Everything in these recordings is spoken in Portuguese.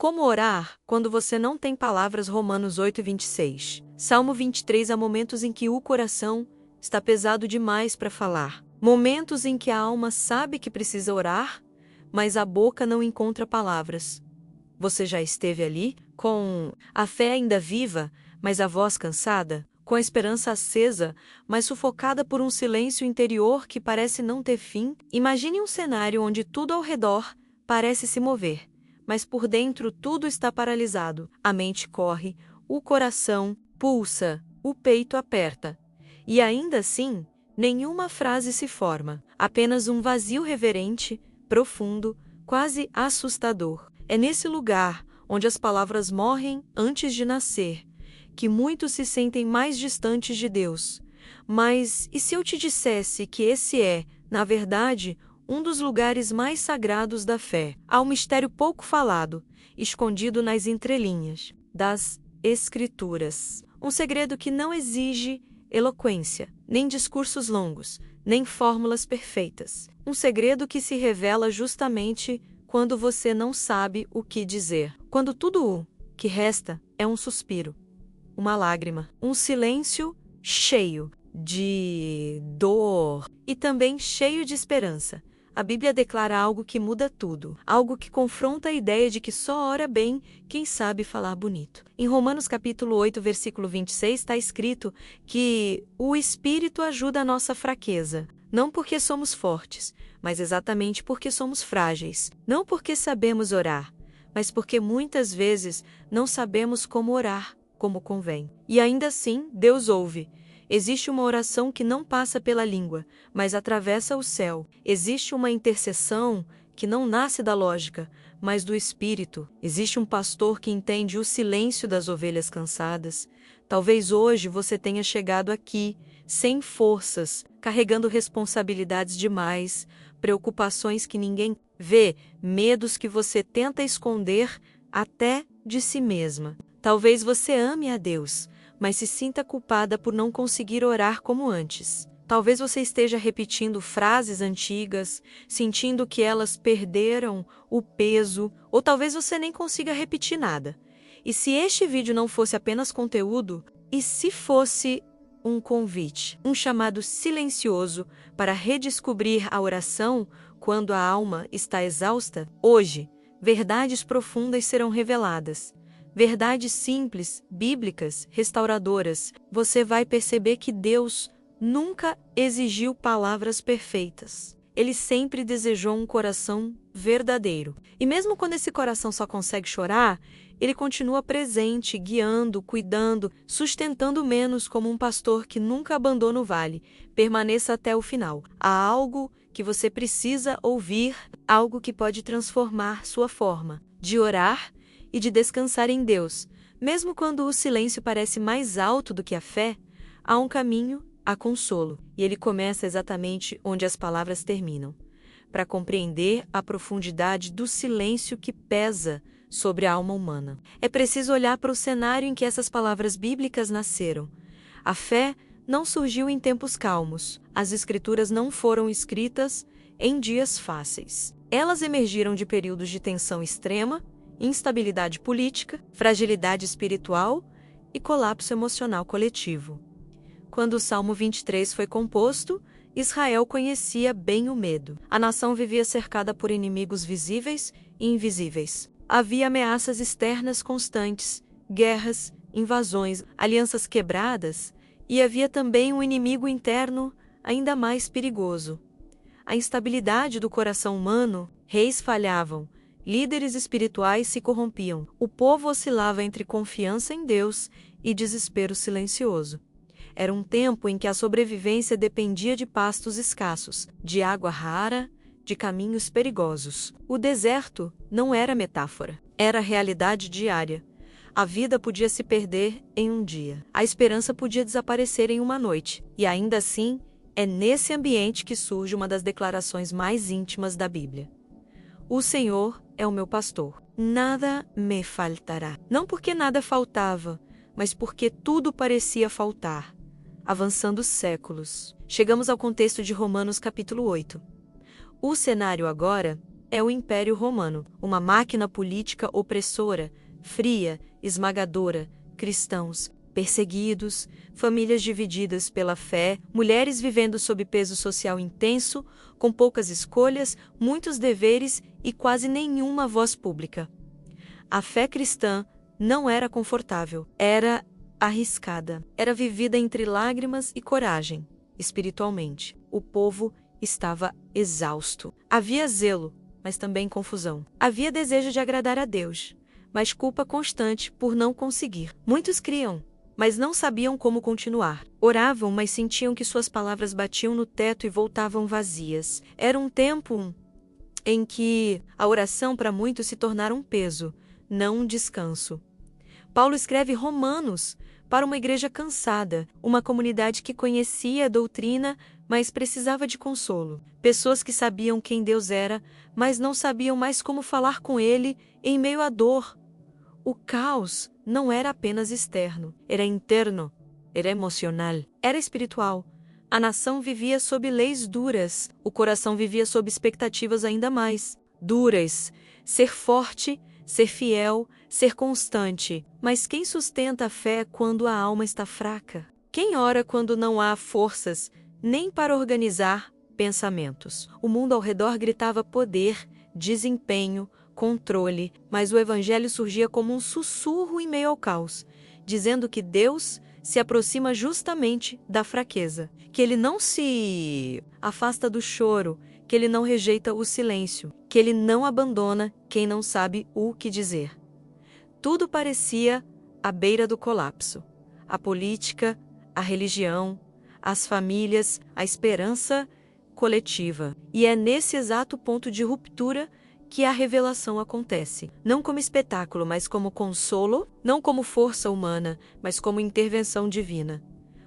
Como orar quando você não tem palavras? Romanos 8:26. Salmo 23. Há momentos em que o coração está pesado demais para falar. Momentos em que a alma sabe que precisa orar, mas a boca não encontra palavras. Você já esteve ali, com a fé ainda viva, mas a voz cansada? Com a esperança acesa, mas sufocada por um silêncio interior que parece não ter fim? Imagine um cenário onde tudo ao redor parece se mover, mas por dentro tudo está paralisado. A mente corre, o coração pulsa, o peito aperta. E ainda assim, nenhuma frase se forma, apenas um vazio reverente, profundo, quase assustador. É nesse lugar, onde as palavras morrem antes de nascer, que muitos se sentem mais distantes de Deus. Mas e se eu te dissesse que esse é, na verdade, um dos lugares mais sagrados da fé? Há um mistério pouco falado, escondido nas entrelinhas das Escrituras. Um segredo que não exige eloquência, nem discursos longos, nem fórmulas perfeitas. Um segredo que se revela justamente quando você não sabe o que dizer. Quando tudo o que resta é um suspiro, uma lágrima, um silêncio cheio de dor e também cheio de esperança. A Bíblia declara algo que muda tudo, algo que confronta a ideia de que só ora bem quem sabe falar bonito. Em Romanos capítulo 8, versículo 26, está escrito que o Espírito ajuda a nossa fraqueza, não porque somos fortes, mas exatamente porque somos frágeis. Não porque sabemos orar, mas porque muitas vezes não sabemos como orar como convém. E ainda assim, Deus ouve. Existe uma oração que não passa pela língua, mas atravessa o céu. Existe uma intercessão que não nasce da lógica, mas do Espírito. Existe um pastor que entende o silêncio das ovelhas cansadas. Talvez hoje você tenha chegado aqui, sem forças, carregando responsabilidades demais, preocupações que ninguém vê, medos que você tenta esconder até de si mesma. Talvez você ame a Deus, mas se sinta culpada por não conseguir orar como antes. Talvez você esteja repetindo frases antigas, sentindo que elas perderam o peso, ou talvez você nem consiga repetir nada. E se este vídeo não fosse apenas conteúdo, e se fosse um convite, um chamado silencioso para redescobrir a oração quando a alma está exausta? Hoje, verdades profundas serão reveladas. Verdades simples, bíblicas, restauradoras. Você vai perceber que Deus nunca exigiu palavras perfeitas. Ele sempre desejou um coração verdadeiro. E mesmo quando esse coração só consegue chorar, ele continua presente, guiando, cuidando, sustentando menos como um pastor que nunca abandona o vale. Permaneça até o final. Há algo que você precisa ouvir, algo que pode transformar sua forma de orar e de descansar em Deus. Mesmo quando o silêncio parece mais alto do que a fé, há um caminho, há consolo, e ele começa exatamente onde as palavras terminam. Para compreender a profundidade do silêncio que pesa sobre a alma humana, é preciso olhar para o cenário em que essas palavras bíblicas nasceram. A fé não surgiu em tempos calmos. As Escrituras não foram escritas em dias fáceis. Elas emergiram de períodos de tensão extrema, instabilidade política, fragilidade espiritual e colapso emocional coletivo. Quando o Salmo 23 foi composto, Israel conhecia bem o medo. A nação vivia cercada por inimigos visíveis e invisíveis. Havia ameaças externas constantes, guerras, invasões, alianças quebradas, e havia também um inimigo interno ainda mais perigoso. A instabilidade do coração humano, reis falhavam, líderes espirituais se corrompiam. O povo oscilava entre confiança em Deus e desespero silencioso. Era um tempo em que a sobrevivência dependia de pastos escassos, de água rara, de caminhos perigosos. O deserto não era metáfora, era realidade diária. A vida podia se perder em um dia. A esperança podia desaparecer em uma noite. E ainda assim, é nesse ambiente que surge uma das declarações mais íntimas da Bíblia. O Senhor é o meu pastor. Nada me faltará. Não porque nada faltava, mas porque tudo parecia faltar. Avançando séculos, chegamos ao contexto de Romanos capítulo 8. O cenário agora é o Império Romano, uma máquina política opressora, fria, esmagadora, cristãos perseguidos, famílias divididas pela fé, mulheres vivendo sob peso social intenso, com poucas escolhas, muitos deveres e quase nenhuma voz pública. A fé cristã não era confortável, era arriscada, era vivida entre lágrimas e coragem. Espiritualmente, o povo estava exausto. Havia zelo, mas também confusão. Havia desejo de agradar a Deus, mas culpa constante por não conseguir. Muitos criam, mas não sabiam como continuar. Oravam, mas sentiam que suas palavras batiam no teto e voltavam vazias. Era um tempo em que a oração para muitos se tornara um peso, não um descanso. Paulo escreve Romanos para uma igreja cansada, uma comunidade que conhecia a doutrina, mas precisava de consolo. Pessoas que sabiam quem Deus era, mas não sabiam mais como falar com Ele em meio à dor. O caos não era apenas externo, era interno, era emocional, era espiritual. A nação vivia sob leis duras, o coração vivia sob expectativas ainda mais duras. Ser forte, ser fiel, ser constante. Mas quem sustenta a fé quando a alma está fraca? Quem ora quando não há forças, nem para organizar pensamentos? O mundo ao redor gritava poder, desempenho, controle, mas o evangelho surgia como um sussurro em meio ao caos, dizendo que Deus se aproxima justamente da fraqueza, que Ele não se afasta do choro, que Ele não rejeita o silêncio, que Ele não abandona quem não sabe o que dizer. Tudo parecia à beira do colapso. A política, a religião, as famílias, a esperança coletiva. E é nesse exato ponto de ruptura que a revelação acontece, não como espetáculo, mas como consolo, não como força humana, mas como intervenção divina.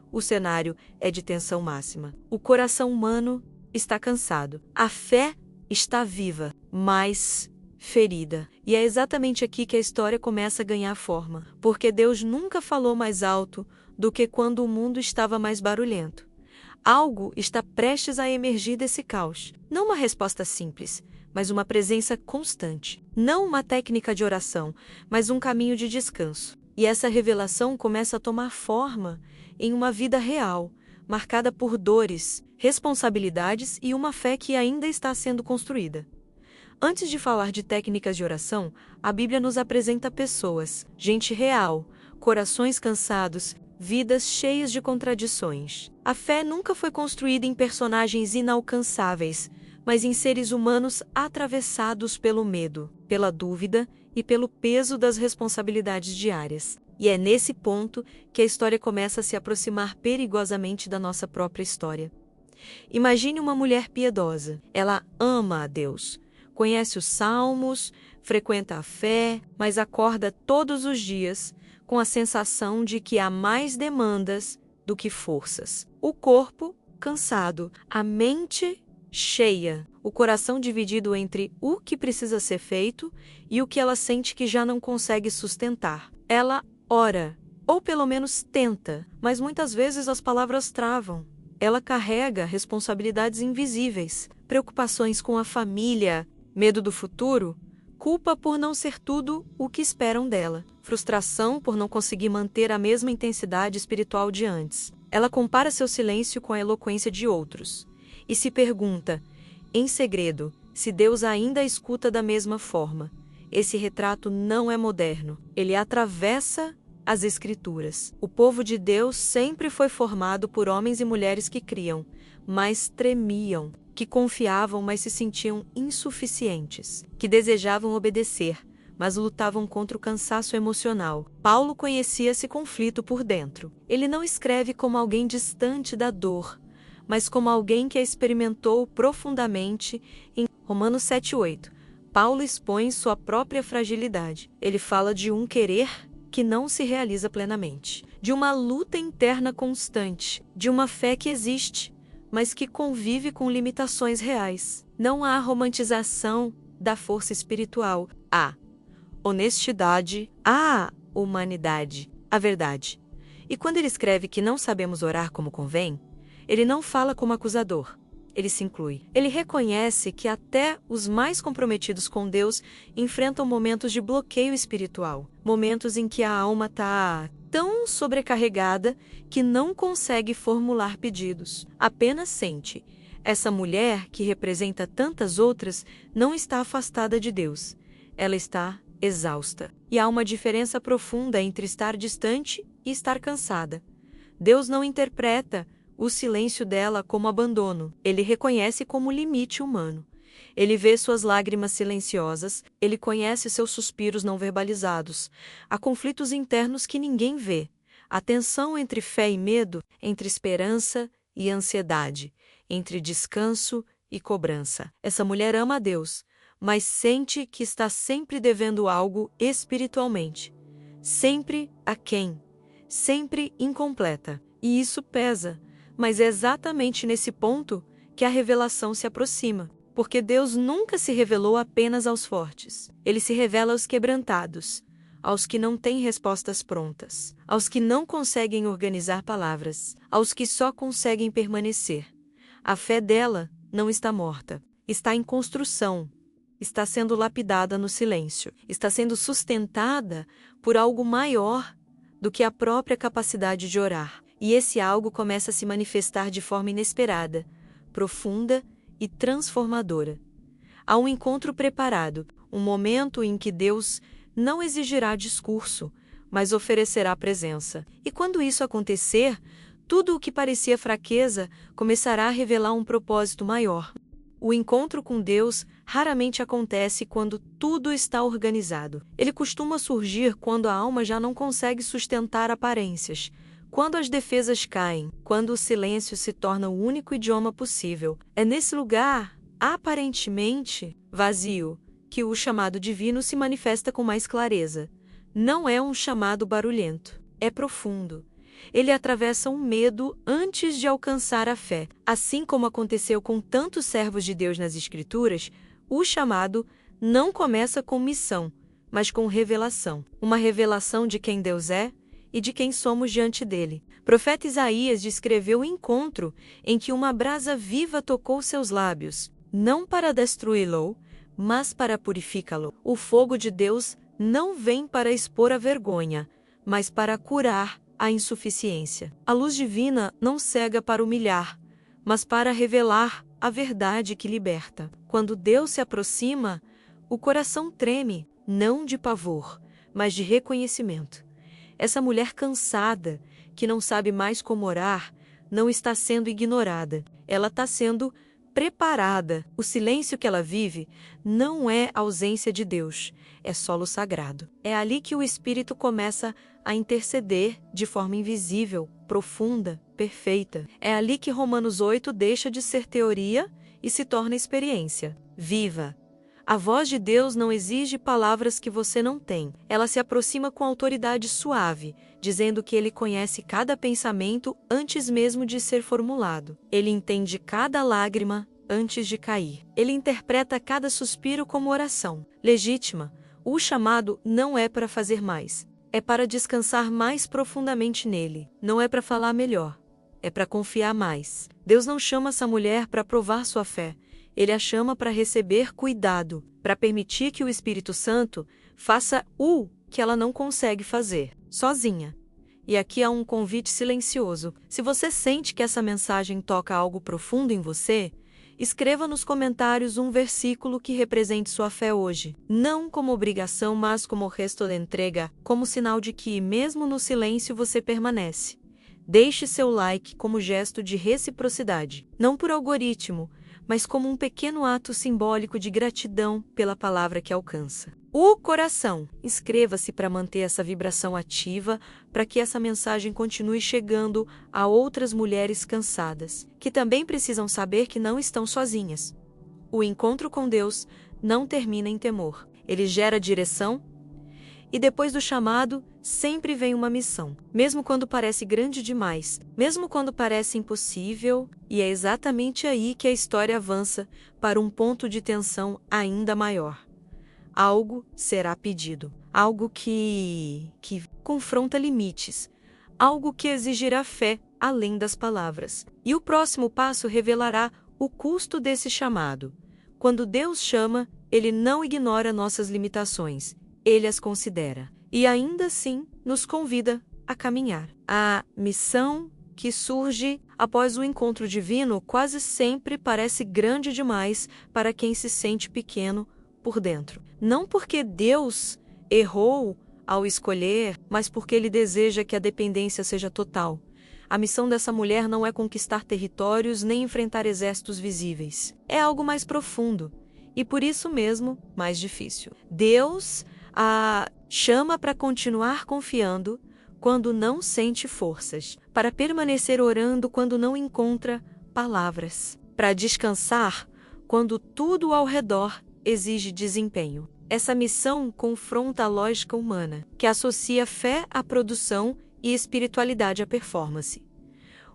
O cenário é de tensão máxima. O coração humano está cansado. A fé está viva, mas ferida. E é exatamente aqui que a história começa a ganhar forma, porque Deus nunca falou mais alto do que quando o mundo estava mais barulhento. Algo está prestes a emergir desse caos. Não uma resposta simples, mas uma presença constante. Não uma técnica de oração, mas um caminho de descanso. E essa revelação começa a tomar forma em uma vida real, marcada por dores, responsabilidades e uma fé que ainda está sendo construída. Antes de falar de técnicas de oração, a Bíblia nos apresenta pessoas, gente real, corações cansados, vidas cheias de contradições. A fé nunca foi construída em personagens inalcançáveis, mas em seres humanos atravessados pelo medo, pela dúvida e pelo peso das responsabilidades diárias. E é nesse ponto que a história começa a se aproximar perigosamente da nossa própria história. Imagine uma mulher piedosa. Ela ama a Deus, conhece os salmos, frequenta a fé, mas acorda todos os dias com a sensação de que há mais demandas do que forças. O corpo cansado, a mente cheia, o coração dividido entre o que precisa ser feito e o que ela sente que já não consegue sustentar. Ela ora, ou pelo menos tenta, mas muitas vezes as palavras travam. Ela carrega responsabilidades invisíveis, preocupações com a família, medo do futuro, culpa por não ser tudo o que esperam dela, frustração por não conseguir manter a mesma intensidade espiritual de antes. Ela compara seu silêncio com a eloquência de outros e se pergunta, em segredo, se Deus ainda a escuta da mesma forma. Esse retrato não é moderno. Ele atravessa as Escrituras. O povo de Deus sempre foi formado por homens e mulheres que criam, mas tremiam, que confiavam, mas se sentiam insuficientes, que desejavam obedecer, mas lutavam contra o cansaço emocional. Paulo conhecia esse conflito por dentro. Ele não escreve como alguém distante da dor, mas como alguém que a experimentou profundamente. Em Romanos 7:8, Paulo expõe sua própria fragilidade. Ele fala de um querer que não se realiza plenamente, de uma luta interna constante, de uma fé que existe, mas que convive com limitações reais. Não há romantização da força espiritual. Há honestidade, há humanidade, a verdade. E quando ele escreve que não sabemos orar como convém, ele não fala como acusador. ele se inclui. Ele reconhece que até os mais comprometidos com Deus enfrentam momentos de bloqueio espiritual, momentos em que a alma está tão sobrecarregada que não consegue formular pedidos, apenas sente. Essa mulher, que representa tantas outras, não está afastada de Deus. Ela está exausta. E há uma diferença profunda entre estar distante e estar cansada. Deus não interpreta o silêncio dela como abandono. Ele reconhece como limite humano. Ele vê suas lágrimas silenciosas, ele conhece seus suspiros não verbalizados. Há conflitos internos que ninguém vê. Há tensão entre fé e medo, entre esperança e ansiedade, entre descanso e cobrança. Essa mulher ama a Deus, mas sente que está sempre devendo algo espiritualmente. Sempre aquém, sempre incompleta. E isso pesa, mas é exatamente nesse ponto que a revelação se aproxima. Porque Deus nunca se revelou apenas aos fortes. Ele se revela aos quebrantados, aos que não têm respostas prontas, aos que não conseguem organizar palavras, aos que só conseguem permanecer. A fé dela não está morta, está em construção, está sendo lapidada no silêncio, está sendo sustentada por algo maior do que a própria capacidade de orar. E esse algo começa a se manifestar de forma inesperada, profunda e transformadora. Há um encontro preparado, um momento em que Deus não exigirá discurso, mas oferecerá presença. E quando isso acontecer, tudo o que parecia fraqueza começará a revelar um propósito maior. O encontro com Deus raramente acontece quando tudo está organizado. Ele costuma surgir quando a alma já não consegue sustentar aparências, quando as defesas caem, quando o silêncio se torna o único idioma possível. É nesse lugar, aparentemente vazio, que o chamado divino se manifesta com mais clareza. Não é um chamado barulhento, é profundo. Ele atravessa um medo antes de alcançar a fé. Assim como aconteceu com tantos servos de Deus nas Escrituras, o chamado não começa com missão, mas com revelação. Uma revelação de quem Deus é e de quem somos diante dele. O profeta Isaías descreveu o encontro em que uma brasa viva tocou seus lábios, não para destruí-lo, mas para purificá-lo. O fogo de Deus não vem para expor a vergonha, mas para curar a insuficiência. A luz divina não cega para humilhar, mas para revelar a verdade que liberta. Quando Deus se aproxima, o coração treme, não de pavor, mas de reconhecimento. Essa mulher cansada, que não sabe mais como orar, não está sendo ignorada. Ela está sendo preparada. O silêncio que ela vive não é ausência de Deus, é solo sagrado. É ali que o Espírito começa a interceder de forma invisível, profunda, perfeita. É ali que Romanos 8 deixa de ser teoria e se torna experiência viva. A voz de Deus não exige palavras que você não tem. Ela se aproxima com autoridade suave, dizendo que ele conhece cada pensamento antes mesmo de ser formulado. Ele entende cada lágrima antes de cair. Ele interpreta cada suspiro como oração legítima. O chamado não é para fazer mais. É para descansar mais profundamente nele. Não é para falar melhor. É para confiar mais. Deus não chama essa mulher para provar sua fé. Ele a chama para receber cuidado, para permitir que o Espírito Santo faça o que ela não consegue fazer, sozinha. E aqui há um convite silencioso. Se você sente que essa mensagem toca algo profundo em você, escreva nos comentários um versículo que represente sua fé hoje. Não como obrigação, mas como gesto de entrega, como sinal de que, mesmo no silêncio, você permanece. Deixe seu like como gesto de reciprocidade, não por algoritmo, mas como um pequeno ato simbólico de gratidão pela palavra que alcança. O coração. Inscreva-se para manter essa vibração ativa, para que essa mensagem continue chegando a outras mulheres cansadas, que também precisam saber que não estão sozinhas. O encontro com Deus não termina em temor. Ele gera direção, e depois do chamado, sempre vem uma missão. Mesmo quando parece grande demais, mesmo quando parece impossível, e é exatamente aí que a história avança para um ponto de tensão ainda maior. Algo será pedido. Algo que confronta limites. Algo que exigirá fé além das palavras. E o próximo passo revelará o custo desse chamado. Quando Deus chama, Ele não ignora nossas limitações, Ele as considera. E ainda assim, nos convida a caminhar. A missão que surge após o encontro divino quase sempre parece grande demais para quem se sente pequeno por dentro. Não porque Deus errou ao escolher, mas porque Ele deseja que a dependência seja total. A missão dessa mulher não é conquistar territórios nem enfrentar exércitos visíveis. É algo mais profundo e, por isso mesmo, mais difícil. Deus a chama para continuar confiando quando não sente forças, para permanecer orando quando não encontra palavras, para descansar quando tudo ao redor exige desempenho. Essa missão confronta a lógica humana, que associa fé à produção e espiritualidade à performance.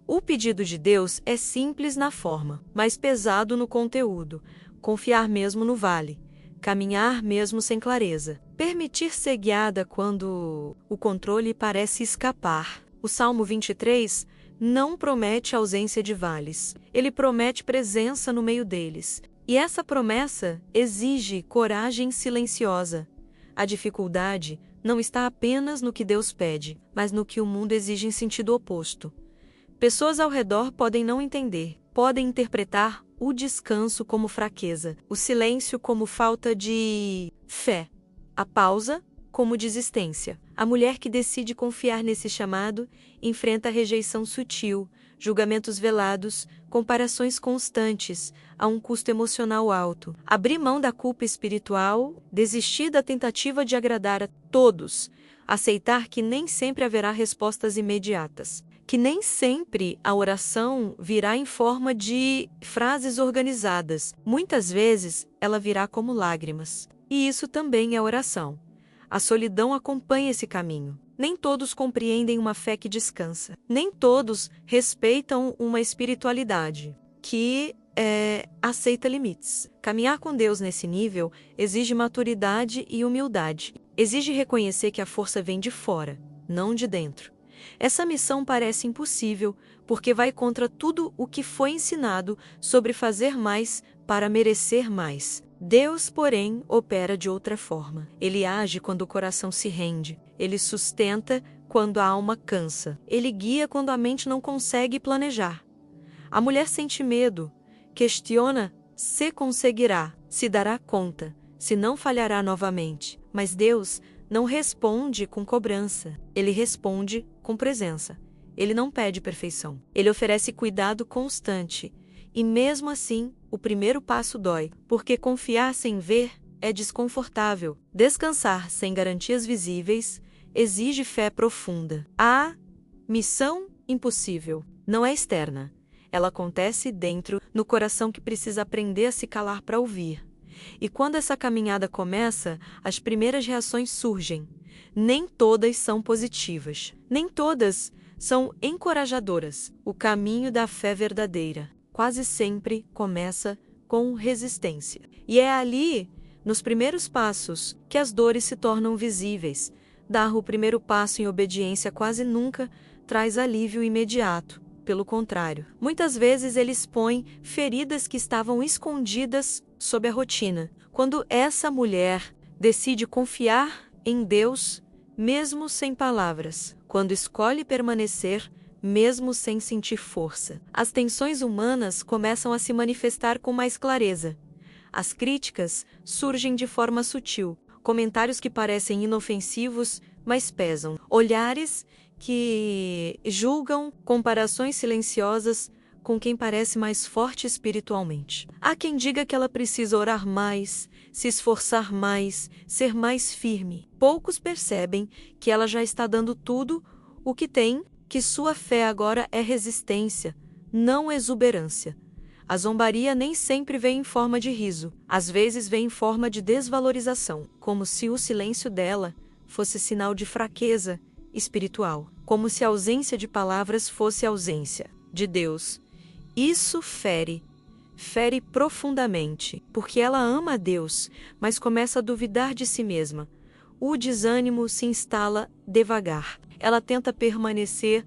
O pedido de Deus é simples na forma, mas pesado no conteúdo. Confiar mesmo no vale, caminhar mesmo sem clareza, permitir ser guiada quando o controle parece escapar. O Salmo 23 não promete ausência de vales, ele promete presença no meio deles. E essa promessa exige coragem silenciosa. A dificuldade não está apenas no que Deus pede, mas no que o mundo exige em sentido oposto. Pessoas ao redor podem não entender, podem interpretar o descanso como fraqueza, o silêncio como falta de fé, a pausa como desistência. A mulher que decide confiar nesse chamado enfrenta rejeição sutil, julgamentos velados, comparações constantes, a um custo emocional alto. Abrir mão da culpa espiritual, desistir da tentativa de agradar a todos, aceitar que nem sempre haverá respostas imediatas, que nem sempre a oração virá em forma de frases organizadas. Muitas vezes ela virá como lágrimas. E isso também é oração. A solidão acompanha esse caminho. Nem todos compreendem uma fé que descansa. Nem todos respeitam uma espiritualidade que aceita limites. Caminhar com Deus nesse nível exige maturidade e humildade. Exige reconhecer que a força vem de fora, não de dentro. Essa missão parece impossível porque vai contra tudo o que foi ensinado sobre fazer mais para merecer mais. Deus, porém, opera de outra forma. Ele age quando o coração se rende. Ele sustenta quando a alma cansa. Ele guia quando a mente não consegue planejar. A mulher sente medo, questiona se conseguirá, se dará conta, se não falhará novamente. Mas Deus não responde com cobrança. Ele responde com presença. Ele não pede perfeição. Ele oferece cuidado constante. E mesmo assim, o primeiro passo dói, porque confiar sem ver é desconfortável. Descansar sem garantias visíveis exige fé profunda. A missão impossível não é externa. Ela acontece dentro, no coração que precisa aprender a se calar para ouvir. E quando essa caminhada começa, as primeiras reações surgem. Nem todas são positivas. Nem todas são encorajadoras. O caminho da fé verdadeira quase sempre começa com resistência. E é ali, nos primeiros passos, que as dores se tornam visíveis. Dar o primeiro passo em obediência quase nunca traz alívio imediato. Pelo contrário, muitas vezes ele expõe feridas que estavam escondidas sob a rotina. Quando essa mulher decide confiar em Deus, mesmo sem palavras, quando escolhe permanecer, mesmo sem sentir força, as tensões humanas começam a se manifestar com mais clareza. As críticas surgem de forma sutil, comentários que parecem inofensivos, mas pesam, olhares que julgam, comparações silenciosas com quem parece mais forte espiritualmente. Há quem diga que ela precisa orar mais, se esforçar mais, ser mais firme. Poucos percebem que ela já está dando tudo o que tem, que sua fé agora é resistência, não exuberância. A zombaria nem sempre vem em forma de riso, às vezes vem em forma de desvalorização, como se o silêncio dela fosse sinal de fraqueza espiritual, como se a ausência de palavras fosse ausência de Deus. Isso fere profundamente, porque ela ama a Deus, mas começa a duvidar de si mesma. O desânimo se instala devagar. Ela tenta permanecer,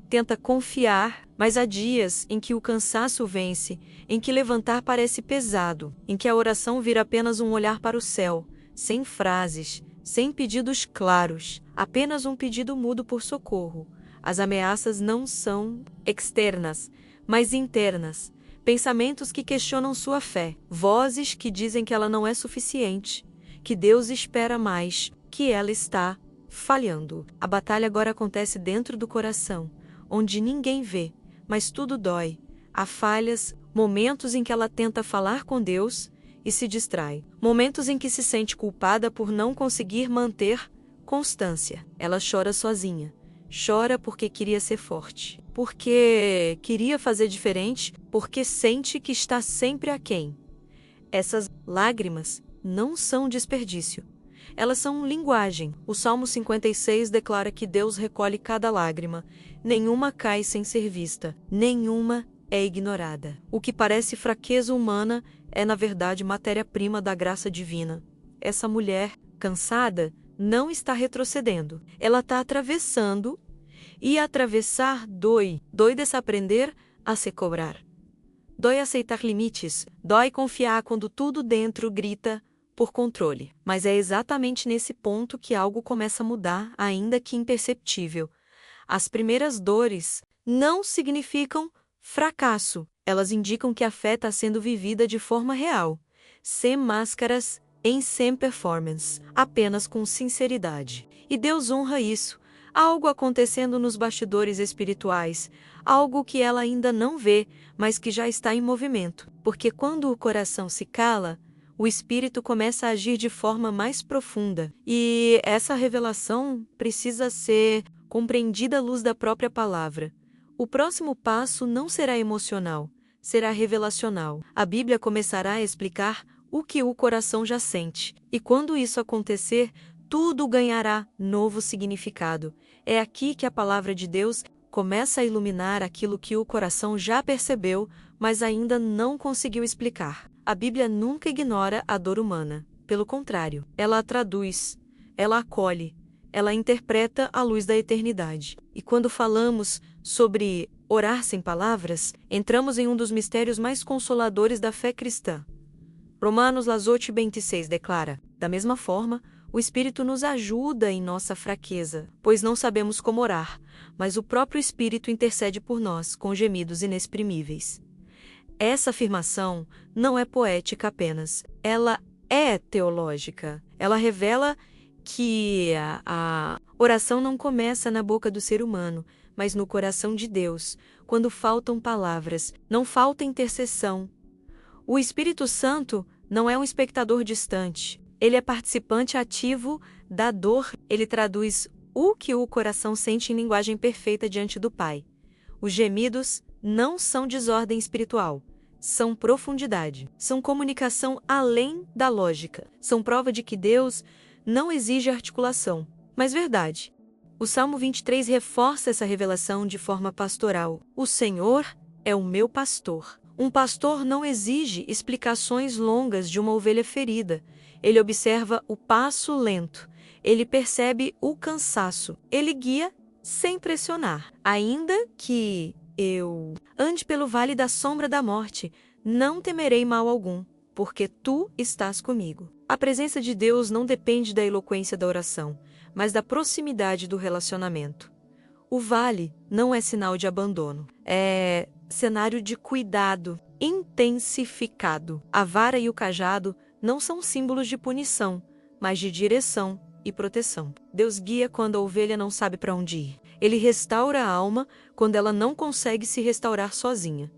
tenta confiar, Mas há dias em que o cansaço vence, em que levantar parece pesado, em que a oração vira apenas um olhar para o céu, sem frases, sem pedidos claros, apenas um pedido mudo por socorro. As ameaças não são externas, mas internas. Pensamentos que questionam sua fé, vozes que dizem que ela não é suficiente, que Deus espera mais, que ela está falhando. A batalha agora acontece dentro do coração, onde ninguém vê, mas tudo dói. Há falhas, momentos em que ela tenta falar com Deus e se distrai, momentos em que se sente culpada por não conseguir manter constância. Ela chora sozinha. Chora porque queria ser forte, porque queria fazer diferente, porque sente que está sempre aquém. Essas lágrimas não são desperdício. Elas são linguagem. O Salmo 56 declara que Deus recolhe cada lágrima. Nenhuma cai sem ser vista. Nenhuma é ignorada. O que parece fraqueza humana é, na verdade, matéria-prima da graça divina. Essa mulher, cansada, não está retrocedendo. Ela está atravessando, e atravessar dói. Dói desaprender a se cobrar. Dói aceitar limites. Dói confiar quando tudo dentro grita por controle. Mas é exatamente nesse ponto que algo começa a mudar, ainda que imperceptível. As primeiras dores não significam fracasso. Elas indicam que a fé está sendo vivida de forma real, sem máscaras, sem performance, apenas com sinceridade. E Deus honra isso. Algo acontecendo nos bastidores espirituais, algo que ela ainda não vê, mas que já está em movimento. Porque quando o coração se cala, o espírito começa a agir de forma mais profunda. E essa revelação precisa ser compreendida à luz da própria palavra. O próximo passo não será emocional, será revelacional. A Bíblia começará a explicar o que o coração já sente. E quando isso acontecer, tudo ganhará novo significado. É aqui que a palavra de Deus começa a iluminar aquilo que o coração já percebeu, mas ainda não conseguiu explicar. A Bíblia nunca ignora a dor humana. Pelo contrário, ela a traduz, ela a acolhe, ela a interpreta à luz da eternidade. E quando falamos sobre orar sem palavras, entramos em um dos mistérios mais consoladores da fé cristã. Romanos 8:26 declara: da mesma forma, o Espírito nos ajuda em nossa fraqueza, pois não sabemos como orar, mas o próprio Espírito intercede por nós com gemidos inexprimíveis. Essa afirmação não é poética apenas, ela é teológica. Ela revela que a oração não começa na boca do ser humano, mas no coração de Deus. Quando faltam palavras, não falta intercessão. O Espírito Santo não é um espectador distante. Ele é participante ativo da dor. Ele traduz o que o coração sente em linguagem perfeita diante do Pai. Os gemidos não são desordem espiritual. São profundidade. São comunicação além da lógica. São prova de que Deus não exige articulação, mas verdade. O Salmo 23 reforça essa revelação de forma pastoral. O Senhor é o meu pastor. Um pastor não exige explicações longas de uma ovelha ferida. Ele observa o passo lento. Ele percebe o cansaço. Ele guia sem pressionar. Ainda que eu ande pelo vale da sombra da morte, não temerei mal algum, porque tu estás comigo. A presença de Deus não depende da eloquência da oração, mas da proximidade do relacionamento. O vale não é sinal de abandono, é cenário de cuidado intensificado. A vara e o cajado não são símbolos de punição, mas de direção e proteção. Deus guia quando a ovelha não sabe para onde ir. Ele restaura a alma quando ela não consegue se restaurar sozinha.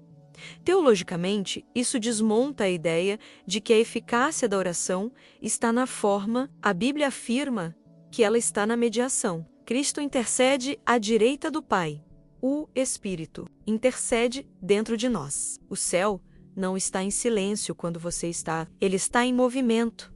Teologicamente, isso desmonta a ideia de que a eficácia da oração está na forma. A Bíblia afirma que ela está na mediação. Cristo intercede à direita do Pai. O Espírito intercede dentro de nós. O céu não está em silêncio quando você está. Ele está em movimento.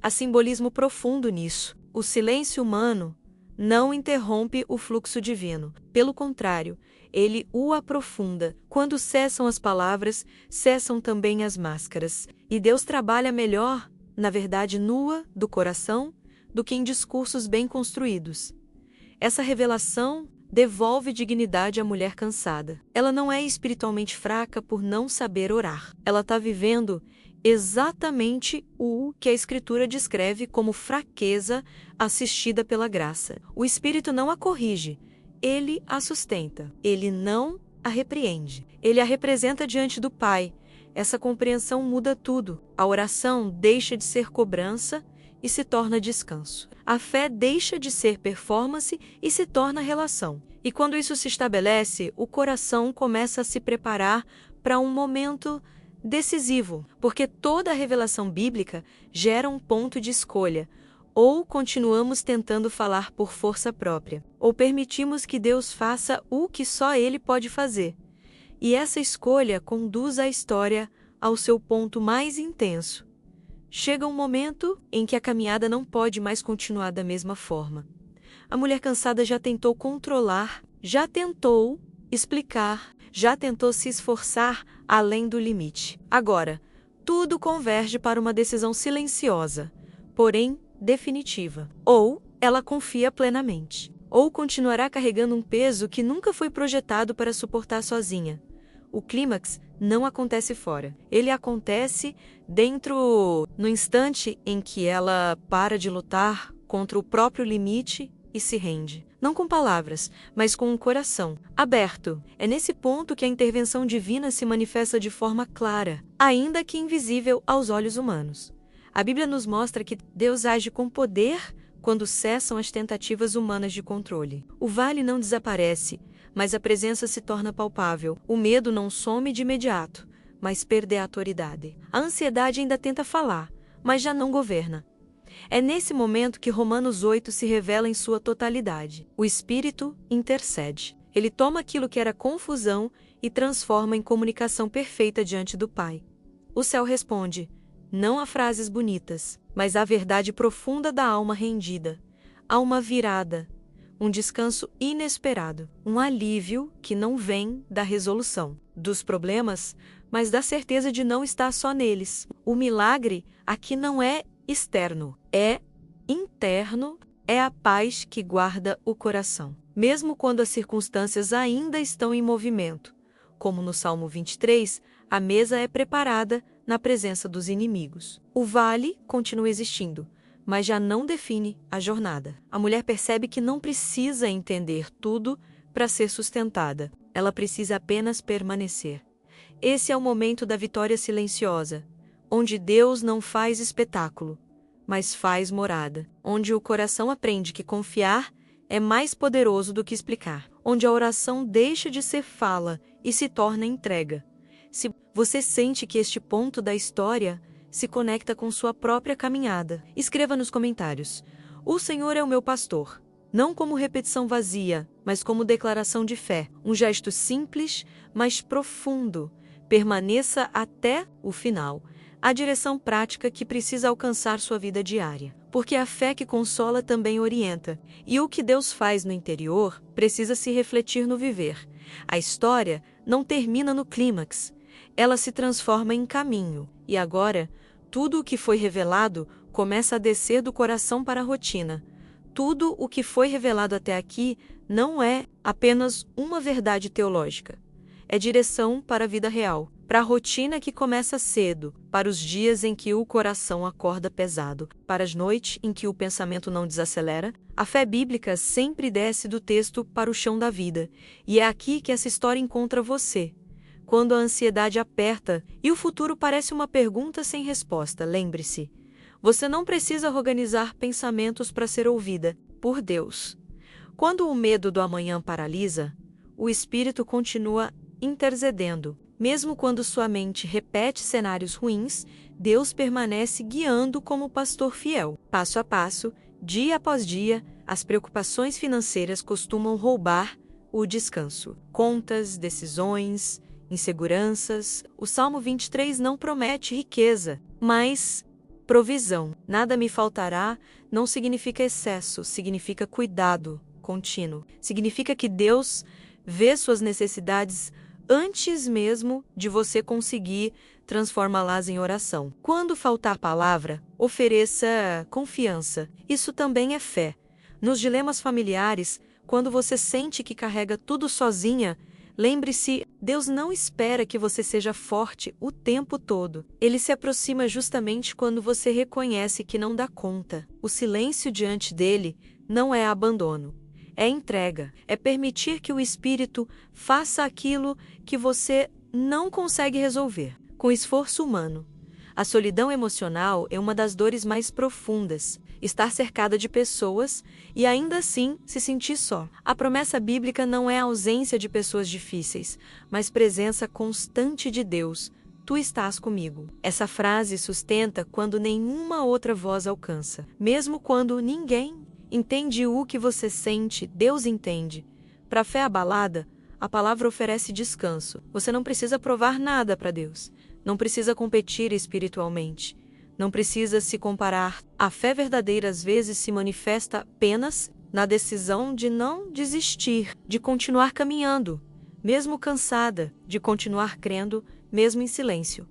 Há simbolismo profundo nisso. O silêncio humano não interrompe o fluxo divino. Pelo contrário, ele o aprofunda. Quando cessam as palavras, cessam também as máscaras. E Deus trabalha melhor na verdade nua do coração do que em discursos bem construídos. Essa revelação devolve dignidade à mulher cansada. Ela não é espiritualmente fraca por não saber orar. Ela está vivendo exatamente o que a Escritura descreve como fraqueza assistida pela graça. O Espírito não a corrige, ele a sustenta. Ele não a repreende. Ele a representa diante do Pai. Essa compreensão muda tudo. A oração deixa de ser cobrança e se torna descanso. A fé deixa de ser performance e se torna relação. E quando isso se estabelece, o coração começa a se preparar para um momento decisivo, porque toda a revelação bíblica gera um ponto de escolha. Ou continuamos tentando falar por força própria, ou permitimos que Deus faça o que só Ele pode fazer. E essa escolha conduz a história ao seu ponto mais intenso. Chega um momento em que a caminhada não pode mais continuar da mesma forma. A mulher cansada já tentou controlar, já tentou explicar, já tentou se esforçar além do limite. Agora, tudo converge para uma decisão silenciosa, porém definitiva. Ou ela confia plenamente, ou continuará carregando um peso que nunca foi projetado para suportar sozinha. O clímax não acontece fora. Ele acontece dentro, no instante em que ela para de lutar contra o próprio limite e se rende. Não com palavras, mas com um coração aberto. É nesse ponto que a intervenção divina se manifesta de forma clara, ainda que invisível aos olhos humanos. A Bíblia nos mostra que Deus age com poder quando cessam as tentativas humanas de controle. O vale não desaparece, mas a presença se torna palpável. O medo não some de imediato, mas perde a autoridade. A ansiedade ainda tenta falar, mas já não governa. É nesse momento que Romanos 8 se revela em sua totalidade. O Espírito intercede. Ele toma aquilo que era confusão e transforma em comunicação perfeita diante do Pai. O céu responde, não a frases bonitas, mas à verdade profunda da alma rendida. Há uma virada, um descanso inesperado, um alívio que não vem da resolução dos problemas, mas da certeza de não estar só neles. O milagre aqui não é externo, é interno, é a paz que guarda o coração. Mesmo quando as circunstâncias ainda estão em movimento, como no Salmo 23, a mesa é preparada na presença dos inimigos. O vale continua existindo, mas já não define a jornada. A mulher percebe que não precisa entender tudo para ser sustentada. Ela precisa apenas permanecer. Esse é o momento da vitória silenciosa, onde Deus não faz espetáculo, mas faz morada. Onde o coração aprende que confiar é mais poderoso do que explicar. Onde a oração deixa de ser fala e se torna entrega. Se você sente que este ponto da história se conecta com sua própria caminhada, escreva nos comentários. O Senhor é o meu pastor. Não como repetição vazia, mas como declaração de fé. Um gesto simples, mas profundo. Permaneça até o final. A direção prática que precisa alcançar sua vida diária. Porque a fé que consola também orienta. E o que Deus faz no interior precisa se refletir no viver. A história não termina no clímax. Ela se transforma em caminho. E agora, tudo o que foi revelado começa a descer do coração para a rotina. Tudo o que foi revelado até aqui não é apenas uma verdade teológica. É direção para a vida real, para a rotina que começa cedo, para os dias em que o coração acorda pesado, para as noites em que o pensamento não desacelera. A fé bíblica sempre desce do texto para o chão da vida, e é aqui que essa história encontra você. Quando a ansiedade aperta e o futuro parece uma pergunta sem resposta, lembre-se, você não precisa organizar pensamentos para ser ouvida por Deus. Quando o medo do amanhã paralisa, o Espírito continua intercedendo. Mesmo quando sua mente repete cenários ruins, Deus permanece guiando como pastor fiel. Passo a passo, dia após dia, as preocupações financeiras costumam roubar o descanso. Contas, decisões, inseguranças. O Salmo 23 não promete riqueza, mas provisão. Nada me faltará não significa excesso, significa cuidado contínuo. Significa que Deus vê suas necessidades antes mesmo de você conseguir transformá-las em oração. Quando faltar palavra, ofereça confiança. Isso também é fé. Nos dilemas familiares, Quando você sente que carrega tudo sozinha, lembre-se, Deus não espera que você seja forte o tempo todo. Ele se aproxima justamente quando você reconhece que não dá conta. O silêncio diante dele não é abandono. É entrega, é permitir que o Espírito faça aquilo que você não consegue resolver, com esforço humano. A solidão emocional é uma das dores mais profundas. Estar cercada de pessoas e ainda assim se sentir só. A promessa bíblica não é a ausência de pessoas difíceis, mas presença constante de Deus. Tu estás comigo. Essa frase sustenta quando nenhuma outra voz alcança. Mesmo quando ninguém entende o que você sente, Deus entende. Para a fé abalada, a palavra oferece descanso. Você não precisa provar nada para Deus. Não precisa competir espiritualmente. Não precisa se comparar. A fé verdadeira às vezes se manifesta apenas na decisão de não desistir, de continuar caminhando, mesmo cansada, de continuar crendo, mesmo em silêncio.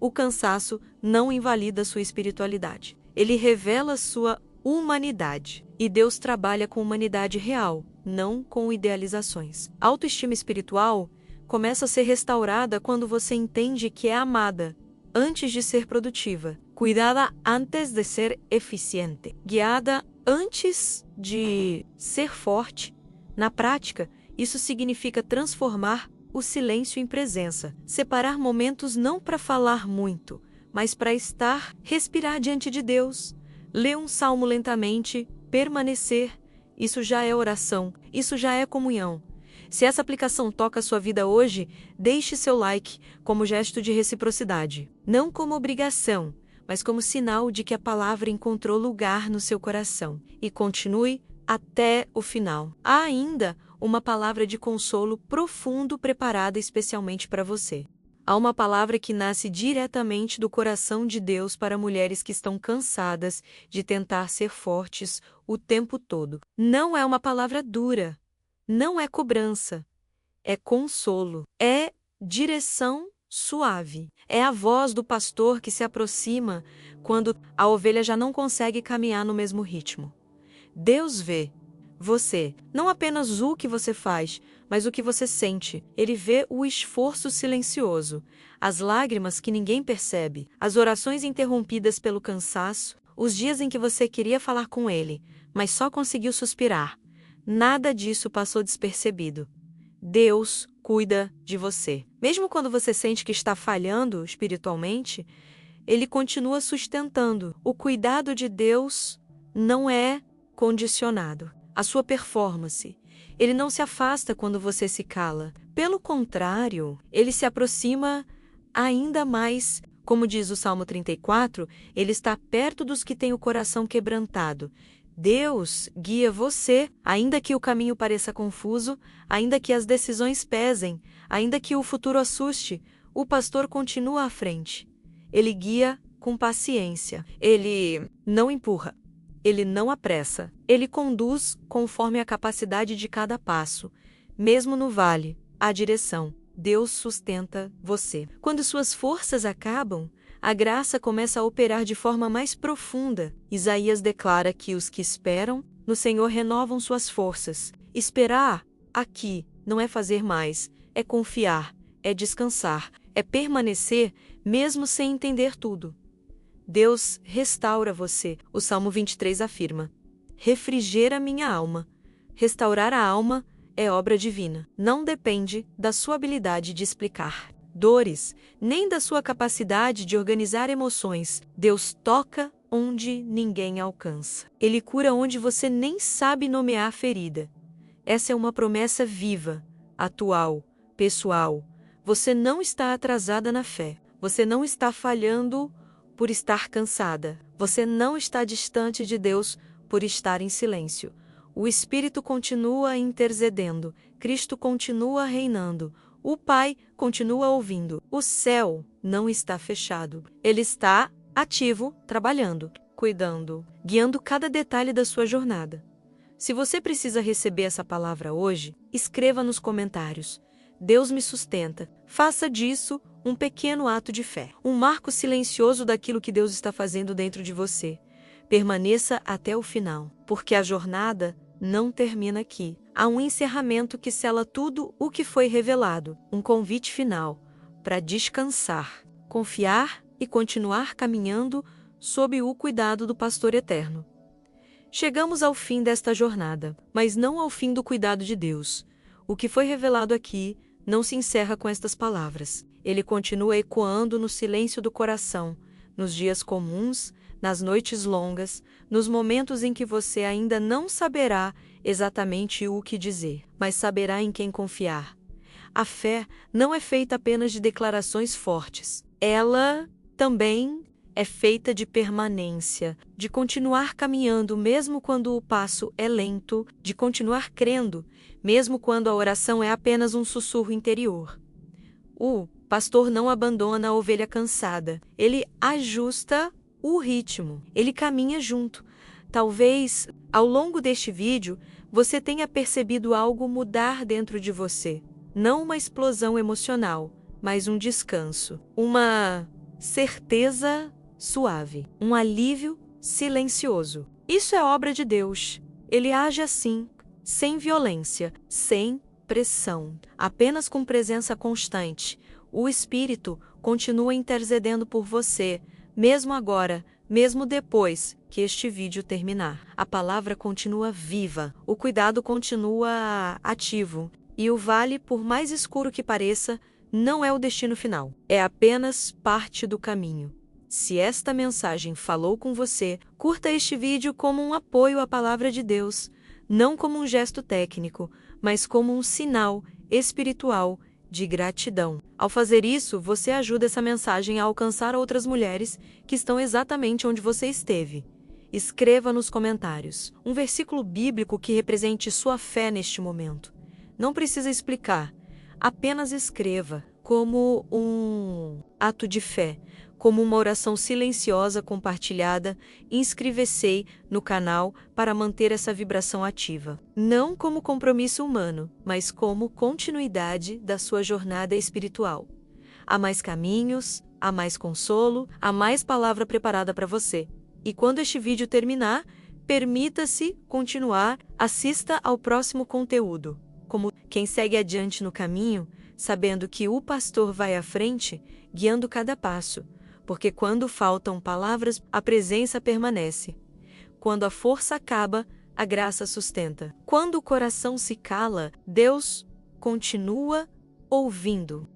O cansaço não invalida sua espiritualidade. Ele revela sua humanidade. E Deus trabalha com humanidade real, não com idealizações. A autoestima espiritual começa a ser restaurada quando você entende que é amada, antes de ser produtiva, cuidada antes de ser eficiente, guiada antes de ser forte. Na prática, isso significa transformar o silêncio em presença, separar momentos não para falar muito, mas para estar, respirar diante de Deus, ler um salmo lentamente, permanecer. Isso já é oração, isso já é comunhão. Se essa aplicação toca a sua vida hoje, deixe seu like como gesto de reciprocidade. Não como obrigação, mas como sinal de que a palavra encontrou lugar no seu coração. E continue até o final. Há ainda uma palavra de consolo profundo preparada especialmente para você. Há uma palavra que nasce diretamente do coração de Deus para mulheres que estão cansadas de tentar ser fortes o tempo todo. Não é uma palavra dura. Não é cobrança, é consolo, é direção suave. É a voz do pastor que se aproxima quando a ovelha já não consegue caminhar no mesmo ritmo. Deus vê você, não apenas o que você faz, mas o que você sente. Ele vê o esforço silencioso, as lágrimas que ninguém percebe, as orações interrompidas pelo cansaço, os dias em que você queria falar com ele, mas só conseguiu suspirar. Nada disso passou despercebido. Deus cuida de você. Mesmo quando você sente que está falhando espiritualmente, Ele continua sustentando. O cuidado de Deus não é condicionado à sua performance. Ele não se afasta quando você se cala. Pelo contrário, Ele se aproxima ainda mais. Como diz o Salmo 34, Ele está perto dos que têm o coração quebrantado. Deus guia você, ainda que o caminho pareça confuso, ainda que as decisões pesem, ainda que o futuro assuste, o pastor continua à frente. Ele guia com paciência. Ele não empurra. Ele não apressa. Ele conduz conforme a capacidade de cada passo. Mesmo no vale, há direção. Deus sustenta você. Quando suas forças acabam, a graça começa a operar de forma mais profunda. Isaías declara que os que esperam no Senhor renovam suas forças. Esperar aqui não é fazer mais, é confiar, é descansar, é permanecer mesmo sem entender tudo. Deus restaura você. O Salmo 23 afirma: refrigera minha alma. Restaurar a alma é obra divina. Não depende da sua habilidade de explicar dores, nem da sua capacidade de organizar emoções. Deus toca onde ninguém alcança. Ele cura onde você nem sabe nomear a ferida. Essa é uma promessa viva, atual, pessoal. Você não está atrasada na fé. Você não está falhando por estar cansada. Você não está distante de Deus por estar em silêncio. O Espírito continua intercedendo. Cristo continua reinando. O Pai continua ouvindo. O céu não está fechado. Ele está ativo, trabalhando, cuidando, guiando cada detalhe da sua jornada. Se você precisa receber essa palavra hoje, escreva nos comentários. Deus me sustenta. Faça disso um pequeno ato de fé. Um marco silencioso daquilo que Deus está fazendo dentro de você. Permaneça até o final, porque a jornada não termina aqui. Há um encerramento que sela tudo o que foi revelado, um convite final para descansar, confiar e continuar caminhando sob o cuidado do Pastor Eterno. Chegamos ao fim desta jornada, mas não ao fim do cuidado de Deus. O que foi revelado aqui não se encerra com estas palavras. Ele continua ecoando no silêncio do coração, nos dias comuns, nas noites longas, nos momentos em que você ainda não saberá exatamente o que dizer, mas saberá em quem confiar. A fé não é feita apenas de declarações fortes. Ela também é feita de permanência, de continuar caminhando mesmo quando o passo é lento, de continuar crendo, mesmo quando a oração é apenas um sussurro interior. O pastor não abandona a ovelha cansada, ele ajusta o ritmo, ele caminha junto. Talvez, ao longo deste vídeo, você tenha percebido algo mudar dentro de você. Não uma explosão emocional, mas um descanso, uma certeza suave, um alívio silencioso. Isso é obra de Deus. Ele age assim, sem violência, sem pressão, apenas com presença constante. O Espírito continua intercedendo por você, mesmo agora, mesmo depois que este vídeo terminar. A palavra continua viva, o cuidado continua ativo, e o vale, por mais escuro que pareça, não é o destino final. É apenas parte do caminho. Se esta mensagem falou com você, curta este vídeo como um apoio à palavra de Deus, não como um gesto técnico, mas como um sinal espiritual de gratidão. Ao fazer isso, você ajuda essa mensagem a alcançar outras mulheres que estão exatamente onde você esteve. Escreva nos comentários um versículo bíblico que represente sua fé neste momento. Não precisa explicar, apenas escreva como um ato de fé, como uma oração silenciosa compartilhada. Inscreva-se no canal para manter essa vibração ativa. Não como compromisso humano, mas como continuidade da sua jornada espiritual. Há mais caminhos, há mais consolo, há mais palavra preparada para você. E quando este vídeo terminar, permita-se continuar, assista ao próximo conteúdo. Como quem segue adiante no caminho, sabendo que o pastor vai à frente, guiando cada passo. Porque quando faltam palavras, a presença permanece. Quando a força acaba, a graça sustenta. Quando o coração se cala, Deus continua ouvindo.